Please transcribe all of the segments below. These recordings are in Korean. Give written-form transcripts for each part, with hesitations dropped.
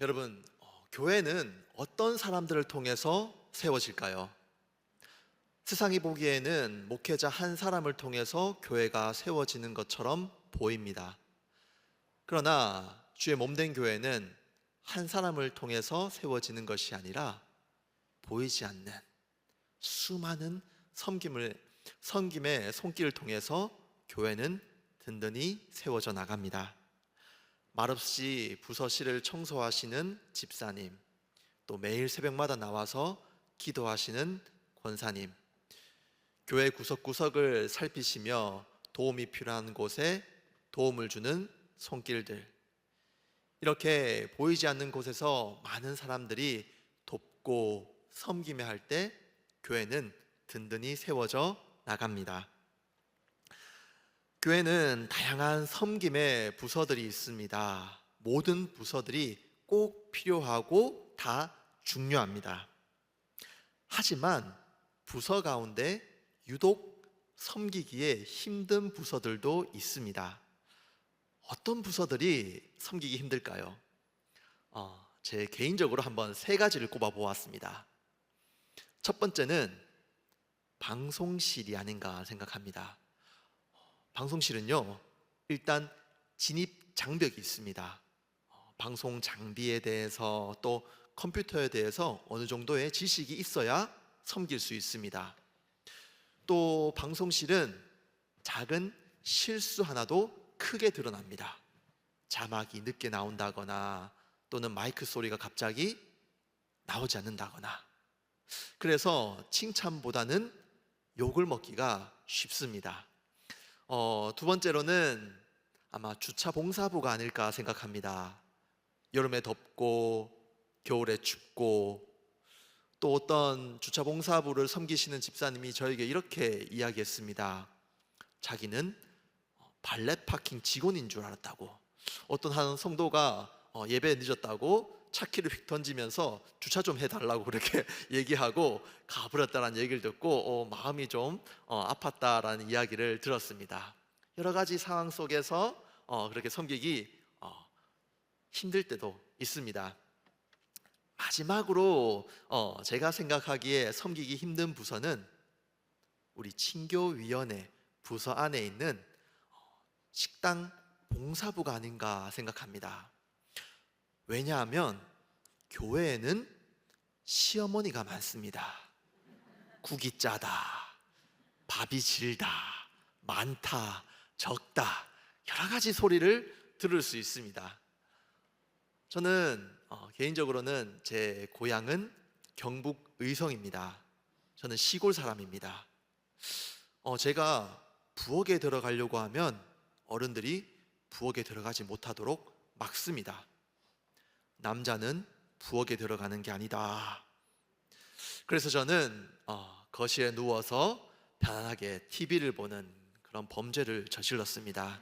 여러분, 교회는 어떤 사람들을 통해서 세워질까요? 세상이 보기에는 목회자 한 사람을 통해서 교회가 세워지는 것처럼 보입니다. 그러나 주의 몸된 교회는 한 사람을 통해서 세워지는 것이 아니라 보이지 않는 수많은 섬김의 손길을 통해서 교회는 든든히 세워져 나갑니다. 말없이 부서실을 청소하시는 집사님, 또 매일 새벽마다 나와서 기도하시는 권사님, 교회 구석구석을 살피시며 도움이 필요한 곳에 도움을 주는 손길들, 이렇게 보이지 않는 곳에서 많은 사람들이 돕고 섬기며 할 때 교회는 든든히 세워져 나갑니다. 교회는 다양한 섬김의 부서들이 있습니다. 모든 부서들이 꼭 필요하고 다 중요합니다. 하지만 부서 가운데 유독 섬기기에 힘든 부서들도 있습니다. 어떤 부서들이 섬기기 힘들까요? 제 개인적으로 한번 세 가지를 꼽아 보았습니다. 첫 번째는 방송실이 아닌가 생각합니다. 방송실은요, 일단 진입 장벽이 있습니다. 방송 장비에 대해서 또 컴퓨터에 대해서 어느 정도의 지식이 있어야 섬길 수 있습니다. 또 방송실은 작은 실수 하나도 크게 드러납니다. 자막이 늦게 나온다거나 또는 마이크 소리가 갑자기 나오지 않는다거나, 그래서 칭찬보다는 욕을 먹기가 쉽습니다. 두 번째로는 아마 주차 봉사부가 아닐까 생각합니다. 여름에 덥고 겨울에 춥고, 또 어떤 주차 봉사부를 섬기시는 집사님이 저에게 이렇게 이야기했습니다. 자기는 발렛 파킹 직원인 줄 알았다고. 어떤 한 성도가 예배에 늦었다고 차키를 휙 던지면서 주차 좀 해달라고 그렇게 얘기하고 가버렸다는 얘기를 듣고 마음이 좀 아팠다라는 이야기를 들었습니다. 여러 가지 상황 속에서 그렇게 섬기기 힘들 때도 있습니다. 마지막으로 제가 생각하기에 섬기기 힘든 부서는 우리 친교위원회 부서 안에 있는 식당 봉사부가 아닌가 생각합니다. 왜냐하면 교회에는 시어머니가 많습니다. 국이 짜다, 밥이 질다, 많다, 적다, 여러 가지 소리를 들을 수 있습니다. 저는 개인적으로는 제 고향은 경북 의성입니다. 저는 시골 사람입니다. 제가 부엌에 들어가려고 하면 어른들이 부엌에 들어가지 못하도록 막습니다. 남자는 부엌에 들어가는 게 아니다. 그래서 저는 거실에 누워서 편안하게 TV를 보는 그런 범죄를 저질렀습니다.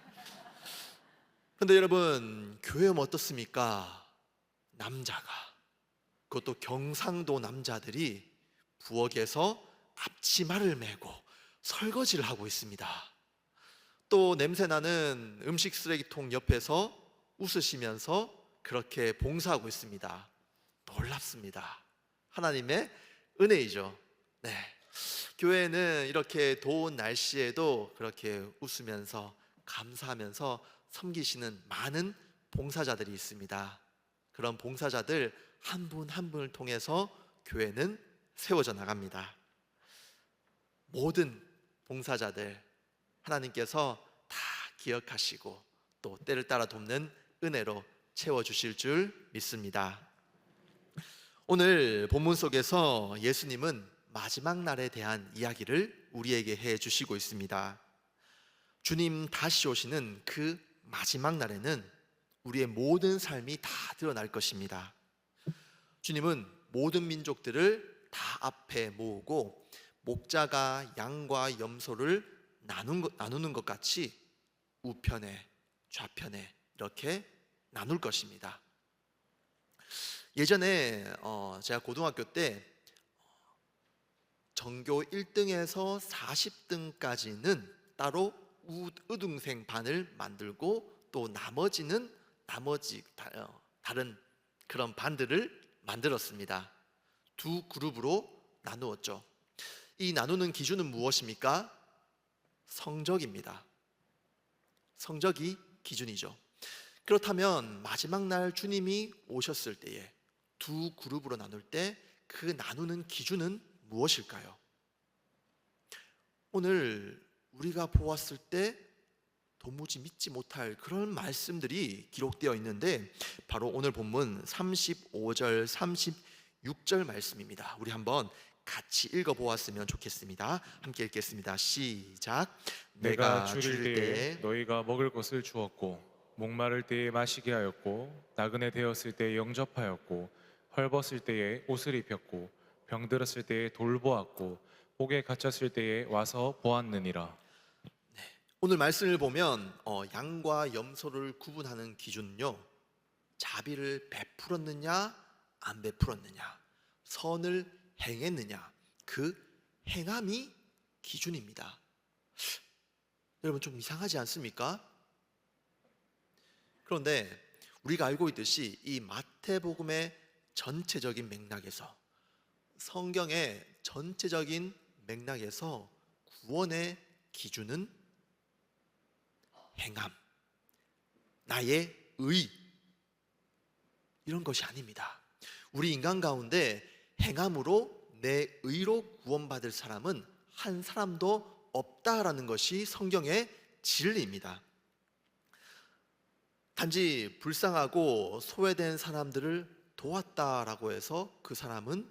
그런데 여러분, 교회는 어떻습니까? 남자가, 그것도 경상도 남자들이 부엌에서 앞치마를 메고 설거지를 하고 있습니다. 또 냄새나는 음식 쓰레기통 옆에서 웃으시면서 그렇게 봉사하고 있습니다. 놀랍습니다. 하나님의 은혜이죠. 네. 교회는 이렇게 더운 날씨에도 그렇게 웃으면서 감사하면서 섬기시는 많은 봉사자들이 있습니다. 그런 봉사자들 한 분 한 분을 통해서 교회는 세워져 나갑니다. 모든 봉사자들 하나님께서 다 기억하시고 또 때를 따라 돕는 은혜로 채워주실 줄 믿습니다. 오늘 본문 속에서 예수님은 마지막 날에 대한 이야기를 우리에게 해주시고 있습니다. 주님 다시 오시는 그 마지막 날에는 우리의 모든 삶이 다 드러날 것입니다. 주님은 모든 민족들을 다 앞에 모으고 목자가 양과 염소를 나누는 것 같이 우편에 좌편에 이렇게 나눌 것입니다. 예전에 제가 고등학교 때 전교 1등에서 40등까지는 따로 의등생 반을 만들고 또 나머지 다른 그런 반들을 만들었습니다. 두 그룹으로 나누었죠. 이 나누는 기준은 무엇입니까? 성적입니다. 성적이 기준이죠. 그렇다면 마지막 날 주님이 오셨을 때에 두 그룹으로 나눌 때 그 나누는 기준은 무엇일까요? 오늘 우리가 보았을 때 도무지 믿지 못할 그런 말씀들이 기록되어 있는데 바로 오늘 본문 35절, 36절 말씀입니다. 우리 한번 같이 읽어보았으면 좋겠습니다. 함께 읽겠습니다. 시작. 내가 줄일 때에 너희가 먹을 것을 주었고 목마를 때에 마시게 하였고 나그네 되었을 때에 영접하였고 헐벗을 때에 옷을 입혔고 병들었을 때에 돌보았고 옥에 갇혔을 때에 와서 보았느니라. 오늘 말씀을 보면 양과 염소를 구분하는 기준은요, 자비를 베풀었느냐 안 베풀었느냐, 선을 행했느냐, 그 행함이 기준입니다. 여러분 좀 이상하지 않습니까? 그런데 우리가 알고 있듯이 이 마태복음의 전체적인 맥락에서, 성경의 전체적인 맥락에서 구원의 기준은 행함, 나의 의, 이런 것이 아닙니다. 우리 인간 가운데 행함으로 내 의로 구원받을 사람은 한 사람도 없다라는 것이 성경의 진리입니다. 단지 불쌍하고 소외된 사람들을 도왔다라고 해서 그 사람은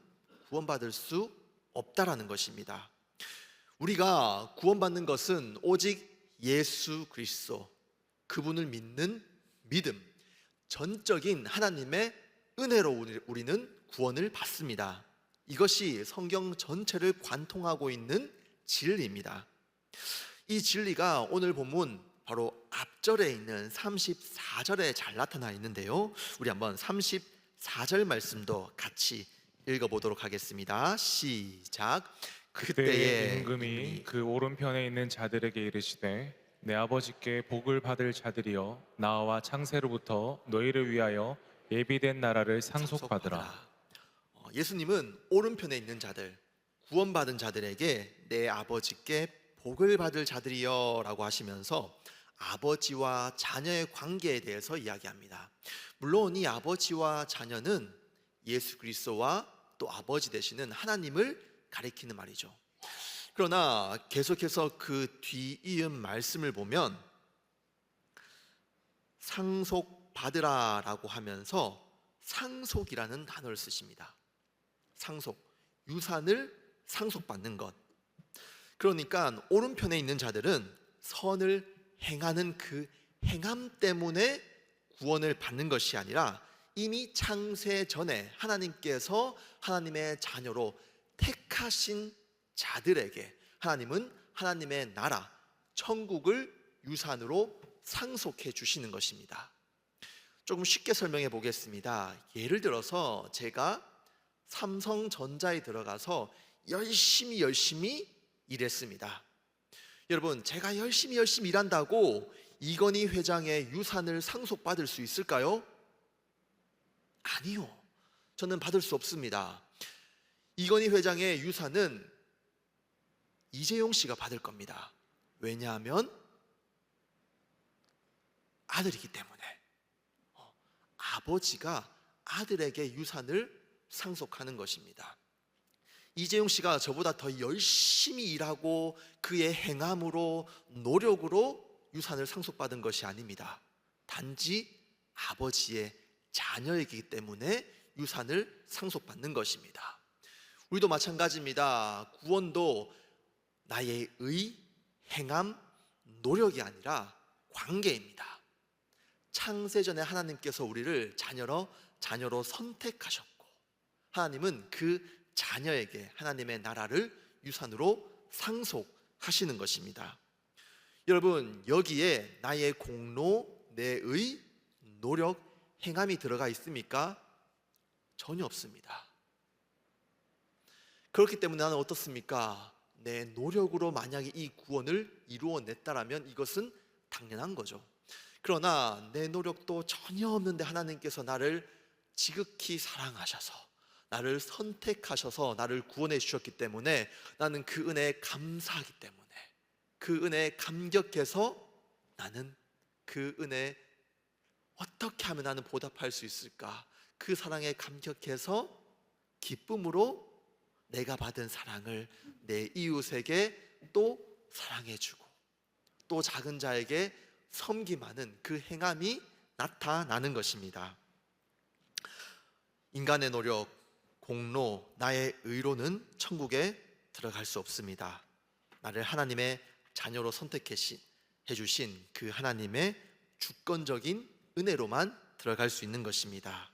구원받을 수 없다라는 것입니다. 우리가 구원받는 것은 오직 예수 그리스도, 그분을 믿는 믿음, 전적인 하나님의 은혜로 우리는 구원을 받습니다. 이것이 성경 전체를 관통하고 있는 진리입니다. 이 진리가 오늘 본문 바로 앞절에 있는 34절에 잘 나타나 있는데요, 우리 한번 34절 말씀도 같이 읽어보도록 하겠습니다. 시작. 그때의 임금이 그 오른편에 있는 자들에게 이르시되 내 아버지께 복을 받을 자들이여 나와 창세로부터 너희를 위하여 예비된 나라를 상속받으라. 예수님은 오른편에 있는 자들, 구원받은 자들에게 내 아버지께 복을 받을 자들이여 라고 하시면서 아버지와 자녀의 관계에 대해서 이야기합니다. 물론 이 아버지와 자녀는 예수 그리스도와 또 아버지 되시는 하나님을 가리키는 말이죠. 그러나 계속해서 그 뒤이은 말씀을 보면 상속받으라 라고 하면서 상속이라는 단어를 쓰십니다. 상속, 유산을 상속받는 것. 그러니까 오른편에 있는 자들은 선을 행하는 그 행함 때문에 구원을 받는 것이 아니라 이미 창세 전에 하나님께서 하나님의 자녀로 택하신 자들에게 하나님은 하나님의 나라, 천국을 유산으로 상속해 주시는 것입니다. 조금 쉽게 설명해 보겠습니다. 예를 들어서 제가 삼성전자에 들어가서 열심히 일했습니다. 여러분, 제가 열심히 일한다고 이건희 회장의 유산을 상속받을 수 있을까요? 아니요. 저는 받을 수 없습니다. 이건희 회장의 유산은 이재용 씨가 받을 겁니다. 왜냐하면 아들이기 때문에. 아버지가 아들에게 유산을 상속하는 것입니다. 이재용 씨가 저보다 더 열심히 일하고 그의 행함으로, 노력으로 유산을 상속받은 것이 아닙니다. 단지 아버지의 자녀이기 때문에 유산을 상속받는 것입니다. 우리도 마찬가지입니다. 구원도 나의 의, 행함, 노력이 아니라 관계입니다. 창세전에 하나님께서 우리를 자녀로 선택하셨고 하나님은 그 자녀에게 하나님의 나라를 유산으로 상속하시는 것입니다. 여러분, 여기에 나의 공로, 내의 노력, 행함이 들어가 있습니까? 전혀 없습니다. 그렇기 때문에 나는 어떻습니까? 내 노력으로 만약에 이 구원을 이루어냈다라면 이것은 당연한 거죠. 그러나 내 노력도 전혀 없는데 하나님께서 나를 지극히 사랑하셔서 나를 선택하셔서 나를 구원해 주셨기 때문에 나는 그 은혜에 감사하기 때문에 그 은혜에 감격해서 나는 그 은혜에 어떻게 하면 나는 보답할 수 있을까? 그 사랑에 감격해서 기쁨으로 내가 받은 사랑을 내 이웃에게 또 사랑해주고 또 작은 자에게 섬김하는 그 행함이 나타나는 것입니다. 인간의 노력, 공로, 나의 의로는 천국에 들어갈 수 없습니다. 나를 하나님의 자녀로 선택해 주신 그 하나님의 주권적인 은혜로만 들어갈 수 있는 것입니다.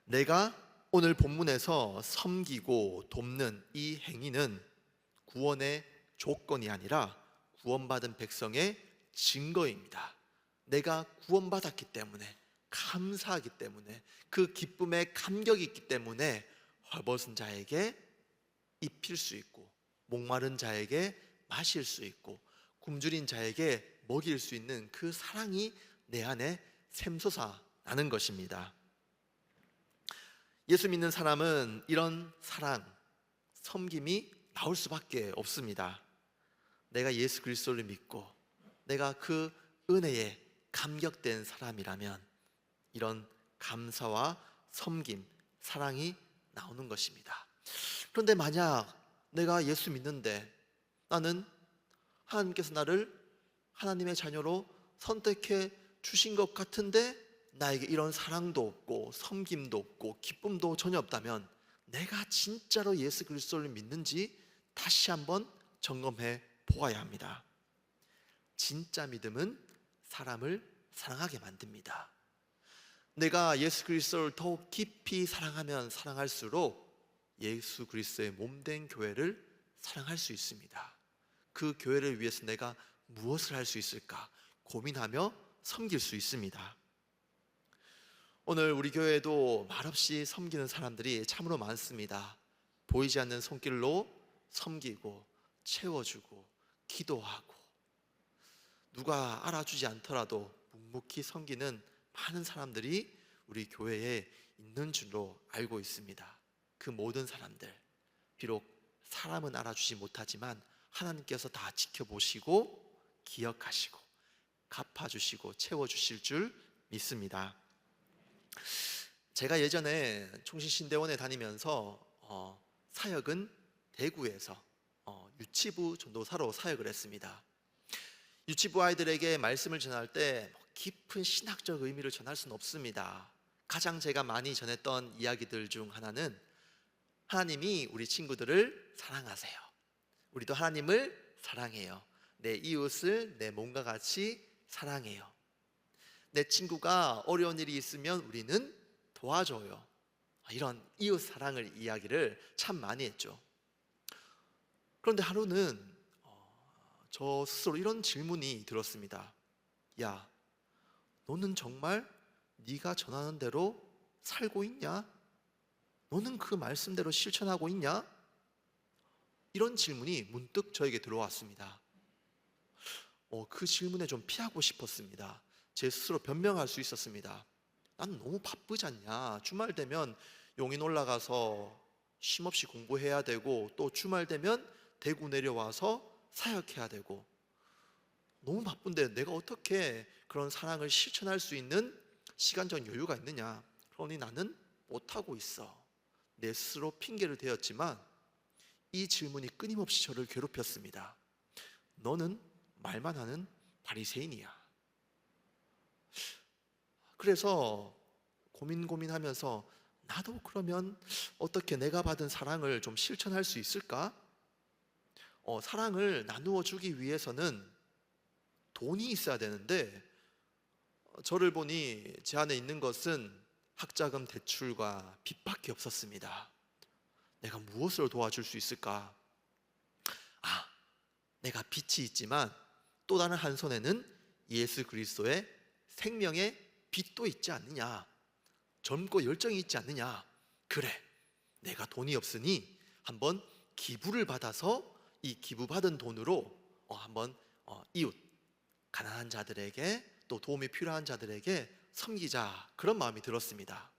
내가 오늘 본문에서 섬기고 돕는 이 행위는 구원의 조건이 아니라 구원받은 백성의 증거입니다. 내가 구원받았기 때문에, 감사하기 때문에, 그 기쁨에 감격이 있기 때문에 헐벗은 자에게 입힐 수 있고 목마른 자에게 마실 수 있고 굶주린 자에게 먹일 수 있는 그 사랑이 내 안에 샘솟아 나는 것입니다. 예수 믿는 사람은 이런 사랑, 섬김이 나올 수밖에 없습니다. 내가 예수 그리스도를 믿고 내가 그 은혜에 감격된 사람이라면 이런 감사와 섬김, 사랑이 나오는 것입니다. 그런데 만약 내가 예수 믿는데 나는 하나님께서 나를 하나님의 자녀로 선택해 주신 것 같은데 나에게 이런 사랑도 없고 섬김도 없고 기쁨도 전혀 없다면 내가 진짜로 예수 그리스도를 믿는지 다시 한번 점검해 보아야 합니다. 진짜 믿음은 사람을 사랑하게 만듭니다. 내가 예수 그리스도를 더욱 깊이 사랑하면 사랑할수록 예수 그리스도의 몸된 교회를 사랑할 수 있습니다. 그 교회를 위해서 내가 무엇을 할 수 있을까 고민하며 섬길 수 있습니다. 오늘 우리 교회에도 말없이 섬기는 사람들이 참으로 많습니다. 보이지 않는 손길로 섬기고 채워주고 기도하고 누가 알아주지 않더라도 묵묵히 섬기는 많은 사람들이 우리 교회에 있는 줄로 알고 있습니다. 그 모든 사람들, 비록 사람은 알아주지 못하지만 하나님께서 다 지켜보시고 기억하시고 갚아주시고 채워주실 줄 믿습니다. 제가 예전에 총신신대원에 다니면서 사역은 대구에서 유치부 전도사로 사역을 했습니다. 유치부 아이들에게 말씀을 전할 때 깊은 신학적 의미를 전할 수는 없습니다. 가장 제가 많이 전했던 이야기들 중 하나는 하나님이 우리 친구들을 사랑하세요. 우리도 하나님을 사랑해요. 내 이웃을 내 몸과 같이 사랑해요. 내 친구가 어려운 일이 있으면 우리는 도와줘요. 이런 이웃 사랑을 이야기를 참 많이 했죠. 그런데 하루는 저 스스로 이런 질문이 들었습니다. 야, 너는 정말 네가 전하는 대로 살고 있냐? 너는 그 말씀대로 실천하고 있냐? 이런 질문이 문득 저에게 들어왔습니다. 그 질문에 좀 피하고 싶었습니다. 제 스스로 변명할 수 있었습니다. 난 너무 바쁘지 않냐? 주말 되면 용인 올라가서 쉼없이 공부해야 되고 또 주말 되면 대구 내려와서 사역해야 되고 너무 바쁜데 내가 어떻게 그런 사랑을 실천할 수 있는 시간적 여유가 있느냐? 그러니 나는 못하고 있어. 내 스스로 핑계를 대었지만 이 질문이 끊임없이 저를 괴롭혔습니다. 너는 말만 하는 바리새인이야. 그래서 고민하면서 나도 그러면 어떻게 내가 받은 사랑을 좀 실천할 수 있을까? 사랑을 나누어 주기 위해서는 돈이 있어야 되는데 저를 보니 제 안에 있는 것은 학자금 대출과 빚밖에 없었습니다. 내가 무엇을 도와줄 수 있을까? 내가 빚이 있지만 또 다른 한 손에는 예수 그리스도의 생명의 빚도 있지 않느냐? 젊고 열정이 있지 않느냐? 그래, 내가 돈이 없으니 한번 기부를 받아서 이 기부받은 돈으로 한번 이웃, 가난한 자들에게 또 도움이 필요한 자들에게 섬기자, 그런 마음이 들었습니다.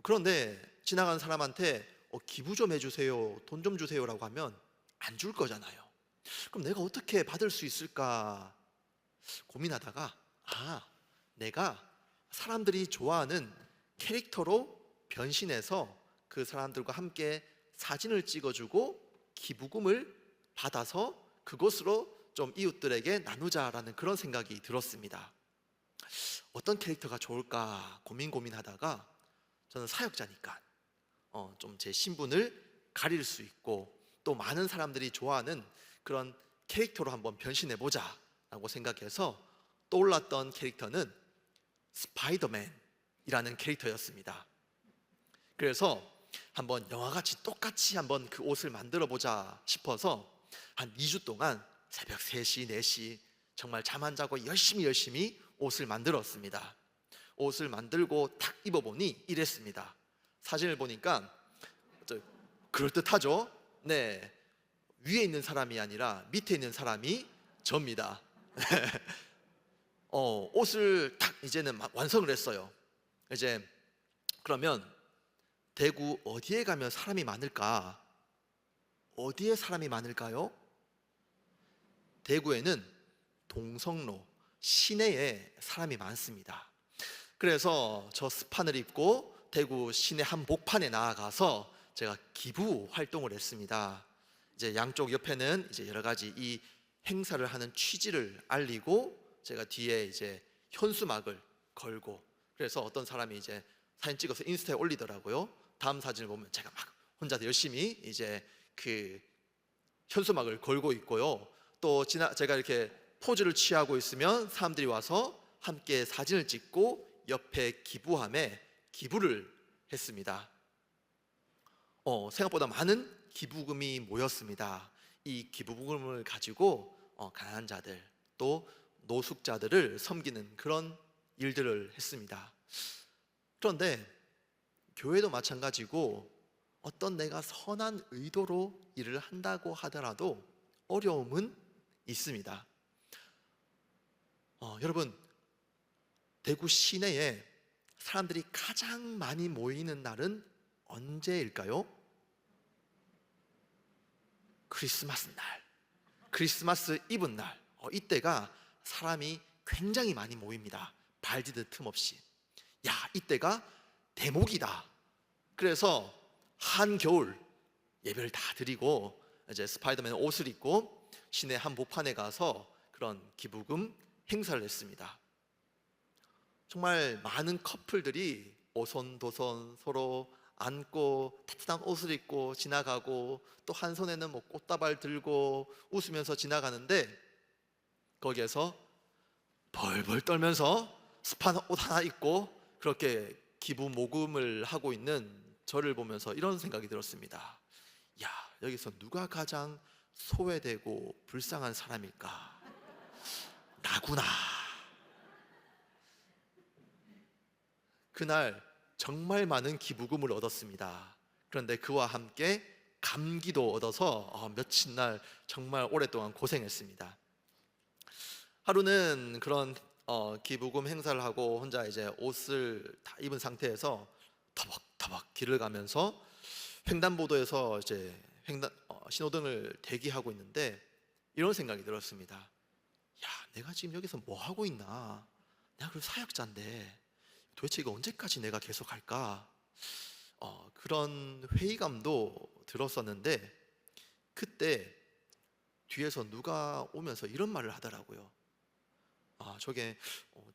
그런데 지나가는 사람한테 기부 좀 해주세요, 돈 좀 주세요라고 하면 안 줄 거잖아요. 그럼 내가 어떻게 받을 수 있을까 고민하다가, 내가 사람들이 좋아하는 캐릭터로 변신해서 그 사람들과 함께 사진을 찍어주고 기부금을 받아서 그것으로 좀 이웃들에게 나누자라는 그런 생각이 들었습니다. 어떤 캐릭터가 좋을까 고민하다가, 저는 사역자니까 좀 제 신분을 가릴 수 있고 또 많은 사람들이 좋아하는 그런 캐릭터로 한번 변신해 보자 라고 생각해서 떠올랐던 캐릭터는 스파이더맨이라는 캐릭터였습니다. 그래서 한번 영화같이 똑같이 한번 그 옷을 만들어 보자 싶어서 한 2주 동안 새벽 3시, 4시 정말 잠 안 자고 열심히 옷을 만들었습니다. 옷을 만들고 딱 입어보니 이랬습니다. 사진을 보니까 그럴듯하죠? 네, 위에 있는 사람이 아니라 밑에 있는 사람이 접니다. 옷을 딱 이제는 막 완성을 했어요. 이제 그러면 대구 어디에 가면 사람이 많을까? 어디에 사람이 많을까요? 대구에는 동성로 시내에 사람이 많습니다. 그래서 저 스판을 입고 대구 시내 한복판에 나아가서 제가 기부 활동을 했습니다. 이제 양쪽 옆에는 이제 여러 가지 이 행사를 하는 취지를 알리고 제가 뒤에 이제 현수막을 걸고, 그래서 어떤 사람이 이제 사진 찍어서 인스타에 올리더라고요. 다음 사진을 보면 제가 막 혼자서 열심히 이제 그 현수막을 걸고 있고요. 또 제가 이렇게 포즈를 취하고 있으면 사람들이 와서 함께 사진을 찍고 옆에 기부함에 기부를 했습니다. 생각보다 많은 기부금이 모였습니다. 이 기부금을 가지고 가난한 자들 또 노숙자들을 섬기는 그런 일들을 했습니다. 그런데 교회도 마찬가지고 어떤 내가 선한 의도로 일을 한다고 하더라도 어려움은 있습니다. 여러분, 대구 시내에 사람들이 가장 많이 모이는 날은 언제일까요? 크리스마스 날, 크리스마스 이브 날, 이때가 사람이 굉장히 많이 모입니다. 발디딜 틈 없이. 이때가 대목이다. 그래서 한겨울 예배를 다 드리고 이제 스파이더맨 옷을 입고 시내 한복판에 가서 그런 기부금 행사를 했습니다. 정말 많은 커플들이 오손도손 서로 안고 따뜻한 옷을 입고 지나가고, 또 한 손에는 뭐 꽃다발 들고 웃으면서 지나가는데, 거기에서 벌벌 떨면서 스판 옷 하나 입고 그렇게 기부 모금을 하고 있는 저를 보면서 이런 생각이 들었습니다. 여기서 누가 가장 소외되고 불쌍한 사람일까? 나구나. 그날 정말 많은 기부금을 얻었습니다. 그런데 그와 함께 감기도 얻어서 며칠 날 정말 오랫동안 고생했습니다. 하루는 그런 기부금 행사를 하고 혼자 이제 옷을 다 입은 상태에서 터벅터벅 길을 가면서 횡단보도에서 이제 신호등을 대기하고 있는데 이런 생각이 들었습니다. 내가 지금 여기서 뭐 하고 있나? 내가 그래도 사역자인데 도대체 이거 언제까지 내가 계속 할까? 그런 회의감도 들었었는데, 그때 뒤에서 누가 오면서 이런 말을 하더라고요. 저게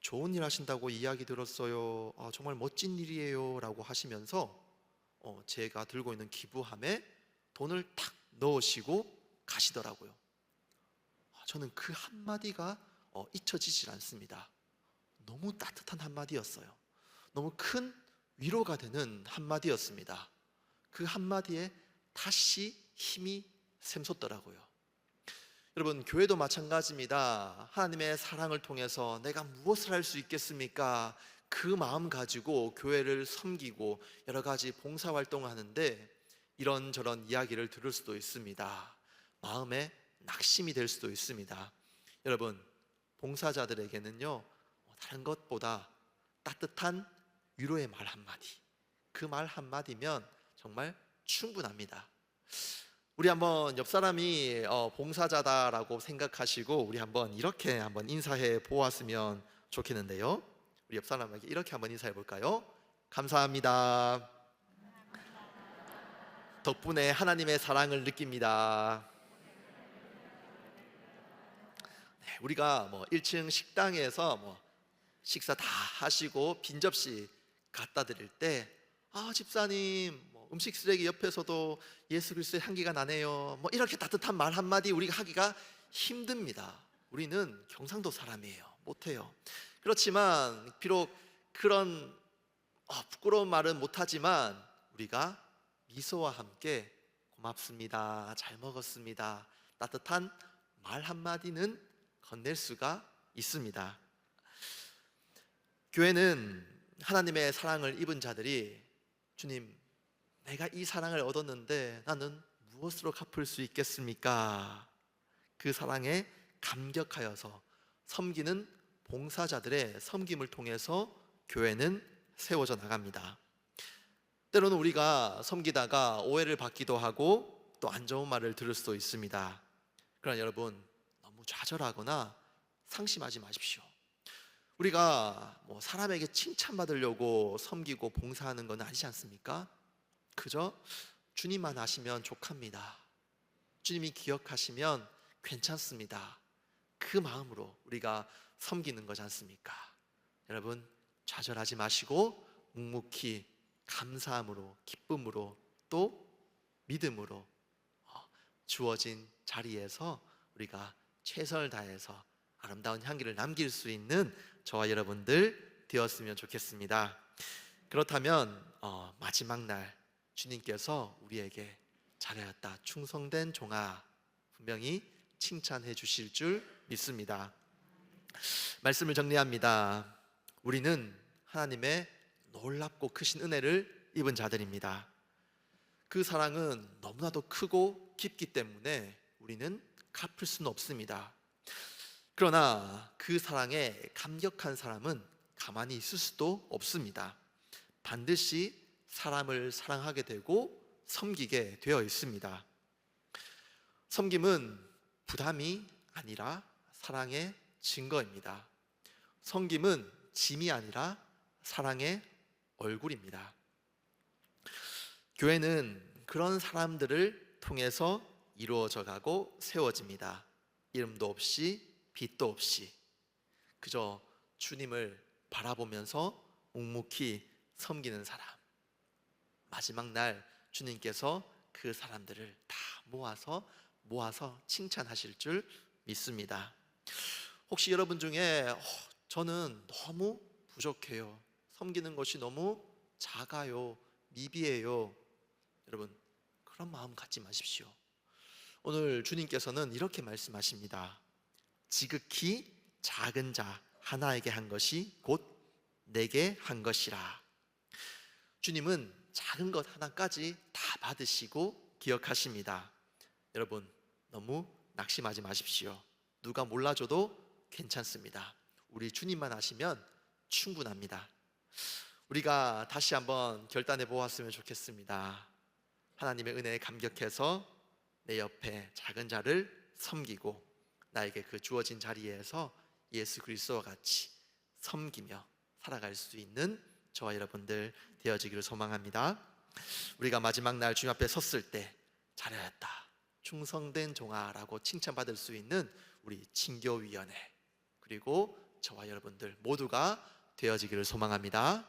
좋은 일 하신다고 이야기 들었어요. 정말 멋진 일이에요 라고 하시면서 제가 들고 있는 기부함에 돈을 탁 넣으시고 가시더라고요. 저는 그 한마디가 잊혀지질 않습니다. 너무 따뜻한 한마디였어요. 너무 큰 위로가 되는 한마디였습니다. 그 한마디에 다시 힘이 샘솟더라고요. 여러분, 교회도 마찬가지입니다. 하나님의 사랑을 통해서 내가 무엇을 할 수 있겠습니까? 그 마음 가지고 교회를 섬기고 여러 가지 봉사활동을 하는데 이런저런 이야기를 들을 수도 있습니다. 마음에 낙심이 될 수도 있습니다. 여러분, 봉사자들에게는요, 다른 것보다 따뜻한 위로의 말 한마디, 그 말 한마디면 정말 충분합니다. 우리 한번 옆 사람이 봉사자다라고 생각하시고 우리 한번 이렇게 한번 인사해 보았으면 좋겠는데요. 우리 옆 사람에게 이렇게 한번 인사해 볼까요? 감사합니다. 덕분에 하나님의 사랑을 느낍니다. 네, 우리가 1층 식당에서 식사 다 하시고 빈 접시 갖다 드릴 때, 집사님 음식 쓰레기 옆에서도 예수 그리스도의 향기가 나네요, 이렇게 따뜻한 말 한마디 우리가 하기가 힘듭니다. 우리는 경상도 사람이에요. 못해요. 그렇지만 비록 그런 부끄러운 말은 못하지만 우리가 미소와 함께 고맙습니다, 잘 먹었습니다, 따뜻한 말 한마디는 건넬 수가 있습니다. 교회는 하나님의 사랑을 입은 자들이, 주님, 내가 이 사랑을 얻었는데 나는 무엇으로 갚을 수 있겠습니까? 그 사랑에 감격하여서 섬기는 봉사자들의 섬김을 통해서 교회는 세워져 나갑니다. 때로는 우리가 섬기다가 오해를 받기도 하고 또 안 좋은 말을 들을 수도 있습니다. 그러나 여러분, 너무 좌절하거나 상심하지 마십시오. 우리가 사람에게 칭찬받으려고 섬기고 봉사하는 건 아니지 않습니까? 그저 주님만 아시면 족합니다, 주님이 기억하시면 괜찮습니다, 그 마음으로 우리가 섬기는 거지 않습니까? 여러분, 좌절하지 마시고 묵묵히 감사함으로, 기쁨으로, 또 믿음으로 주어진 자리에서 우리가 최선을 다해서 아름다운 향기를 남길 수 있는 저와 여러분들 되었으면 좋겠습니다. 그렇다면 마지막 날 주님께서 우리에게 잘하였다, 충성된 종아, 분명히 칭찬해 주실 줄 믿습니다. 말씀을 정리합니다. 우리는 하나님의 놀랍고 크신 은혜를 입은 자들입니다. 그 사랑은 너무나도 크고 깊기 때문에 우리는 갚을 수는 없습니다. 그러나 그 사랑에 감격한 사람은 가만히 있을 수도 없습니다. 반드시 사람을 사랑하게 되고 섬기게 되어 있습니다. 섬김은 부담이 아니라 사랑의 증거입니다. 섬김은 짐이 아니라 사랑의 얼굴입니다. 교회는 그런 사람들을 통해서 이루어져 가고 세워집니다. 이름도 없이 빛도 없이 그저 주님을 바라보면서 묵묵히 섬기는 사람, 마지막 날 주님께서 그 사람들을 다 모아서 칭찬하실 줄 믿습니다. 혹시 여러분 중에 저는 너무 부족해요, 섬기는 것이 너무 작아요, 미비해요, 여러분, 그런 마음 갖지 마십시오. 오늘 주님께서는 이렇게 말씀하십니다. 지극히 작은 자 하나에게 한 것이 곧 내게 한 것이라. 주님은 작은 것 하나까지 다 받으시고 기억하십니다. 여러분, 너무 낙심하지 마십시오. 누가 몰라줘도 괜찮습니다. 우리 주님만 아시면 충분합니다. 우리가 다시 한번 결단해 보았으면 좋겠습니다. 하나님의 은혜에 감격해서 내 옆에 작은 자를 섬기고 나에게 그 주어진 자리에서 예수 그리스도와 같이 섬기며 살아갈 수 있는 저와 여러분들 되어지기를 소망합니다. 우리가 마지막 날 주님 앞에 섰을 때 잘하였다, 충성된 종아라고 칭찬받을 수 있는 우리 친교위원회, 그리고 저와 여러분들 모두가 되어지기를 소망합니다.